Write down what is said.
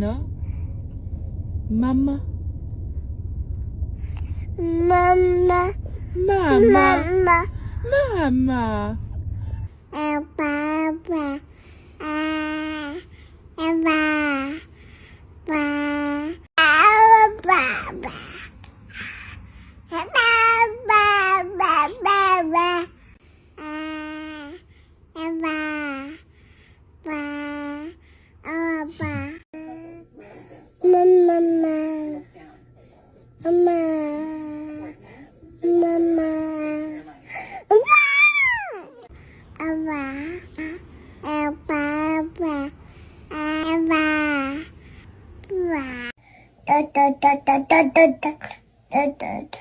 Ano? Mama. Mama. Mama. Mama. Mama. Papa. Eva. Pa. Baba. Baba. Eva. Pa. Papa. Mama. Mama. Mama. Eva. Papa. Eva. Da da da da da da da da da da.